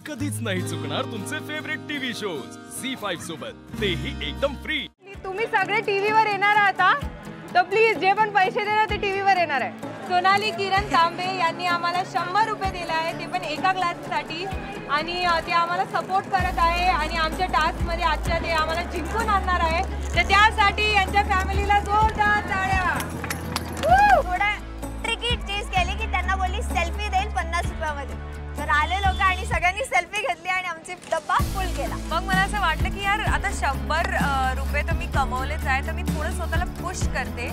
कधीच नाही चुकणार तुमचे फेवरेट टीव्ही शोज झी5 सोबत, तेही एकदम फ्री। तुम्ही सगळे टीव्हीवर येणार आहात तर प्लीज जे पण पैसे देणार ते टीव्हीवर येणार आहे। सोनाली किरण तांबे यांनी आम्हाला 100 रुपये दिले आहे, ते पण एका क्लाससाठी, आणि ते आम्हाला सपोर्ट करत आहे आणि आमच्या टास्कमध्ये आजच्या ते आम्हाला जिंकून आणणार आहे, तर त्यासाठी यांच्या फॅमिलीला जोरदार टाळ्या। थोडा ट्रिकी चीज केली की त्यांना बोलली सेल्फी देईल 50 रुपयामध्ये, तर आले लोक आणि सगळ्यांनी सेल्फी घेतली आणि आमची डब्बा फुल केला। मग मला असं वाटलं की यार आता 100 रुपये तर मी कमवलेच आहे, तर मी थोडं स्वतःला पुश करते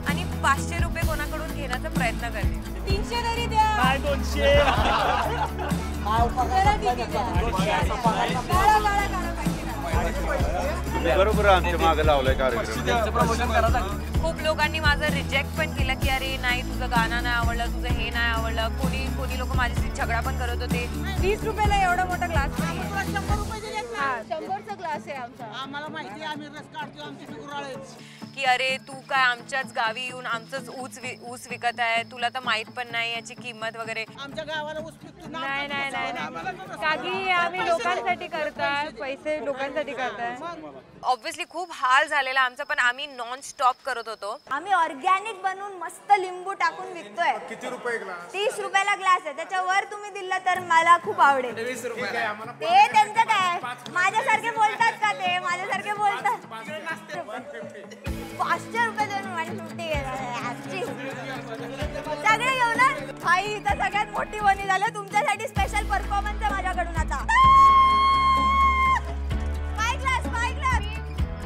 आणि 500 रुपये कोणाकडून घेण्याचा प्रयत्न करते। 300 तरी द्या, काय 200 बरोबर आमच्या मागे लावलाय कार्यक्रम। खूप लोकांनी माझं रिजेक्ट पण केलं की अरे नाही तुझं गाणं नाही आवडलं, तुझं हे नाही आवडलं, कोणी लोक माझ्याशी झगडा पण करत होते। 20 रुपयाला एवढा मोठा ग्लास, 100 रुपये दिले ना, 100चा ग्लास आहे आमचा। आम्हाला माहिती आहे, आम्ही रस काढतो, आमची फिगुराळेच की अरे तू काय आमच्याच गावी येऊन आमचंच ऊस विकत आहे, तुला तर माहित पण नाही याची किंमत वगैरे। आमच्या गावाला ऊस पिकतो ना। नाही नाही नाही काकी, आम्ही लोकांसाठी करताय, पैसे लोकांसाठी करताय। ऑब्विसली खूप हाल झालेला आमचा, पण आम्ही नॉन स्टॉप करत होतो। आम्ही ऑर्गॅनिक बनवून मस्त लिंबू टाकून विकतोय। किती रुपये ग्लास? 30 रुपयाला ग्लास आहे, त्याच्यावर तुम्ही दिला तर मला खूप आवडेल। 20 रुपये ते त्यांचं काय, माझ्यासारखे बोलतात का ते, माझ्यासारखे बोलतात। 500 रुपये देऊन 150 सगळे घेऊ ना। आई तर सगळ्यात मोठी बनी झालं, तुमच्यासाठी स्पेशल परफॉर्मन्स आहे माझ्याकडून आता।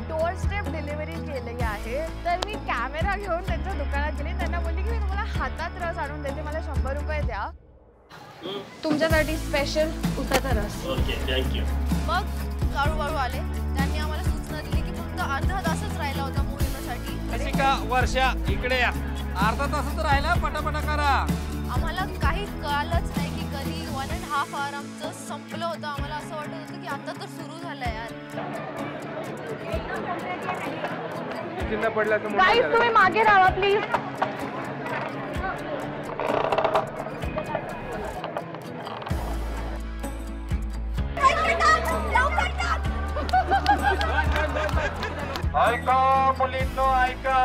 डोअर स्टेप डिलिव्हरी केली आहे, तर मी कॅमेरा घेऊन त्यांच्या दुकानात गेली, त्यांना बोलली की मी तुम्हाला हातात रस आणून देते, मला 100 रुपये द्या, तुमच्यासाठी स्पेशल उसाचा रस। Okay, thank you. मग गाडूबाळू आले, त्यांनी आम्हाला सूचना दिली की फक्त अर्धा तासच राहिला होता मूळ येण्यासाठी। कशी का वर्षा इकडे या, अर्धा तासच राहिला, पटापटा करा। आम्हाला काही कळलंच नाही की कधी 1.5 आवर आमचं संपलं होतं। आम्हाला असं वाटत होतं की आता तर सुरू झालंय यार। गाईज तुम्ही मागे राहा प्लीज। ऐका मुलींनो, ऐका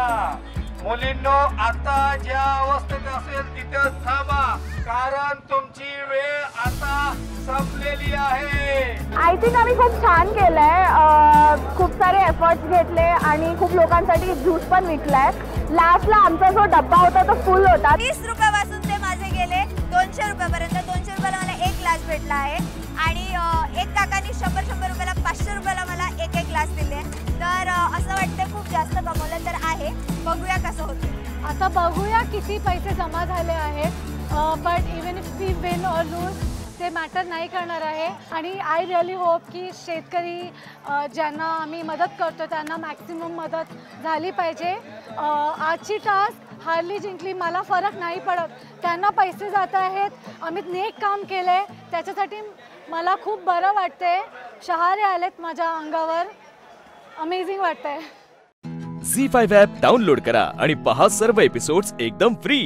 मुलींनो, आता ज्या अवस्थेत असेल तिथेच थांबा, कारण तुमची वेळ आता संपलेली आहे। आय थिंक आम्ही खूप छान केलंय, खूप सारे एफर्ट्स घेतले आणि खूप लोकांसाठी ज्यूस पण विकलाय। लास्टला आमचा जो डब्बा होता तो फुल होता। 30 रुपयापासून ते माझे गेले 200 रुपयापर्यंत। 200 रुपयाला मला एक ग्लास भेटला आहे आणि एक काकांनी 100 रुपयाला 500 रुपयाला मला एक ग्लास दिले, तर असं वाटतं खूप जास्त कमवलं तर आहे। बघूया कसं होतं, आता बघूया किती पैसे जमा झाले आहेत, but even if we win और लूज ते मॅटर नाही करणार आहे। आणि आय रिअली होप की शेतकरी ज्यांना आम्ही मदत करतो त्यांना मॅक्सिमम मदत झाली पाहिजे। आजची टास्क हारली जिंकली मला फरक नाही पडत, त्यांना पैसे जात आहेत, आम्ही नेक काम केलं आहे, त्याच्यासाठी मला खूप बरं वाटतंय। शहारे आलेत माझ्या अंगावर, अमेझिंग वाटतंय। झी5 ॲप डाउनलोड करा आणि पहा सर्व एपिसोड्स एकदम फ्री।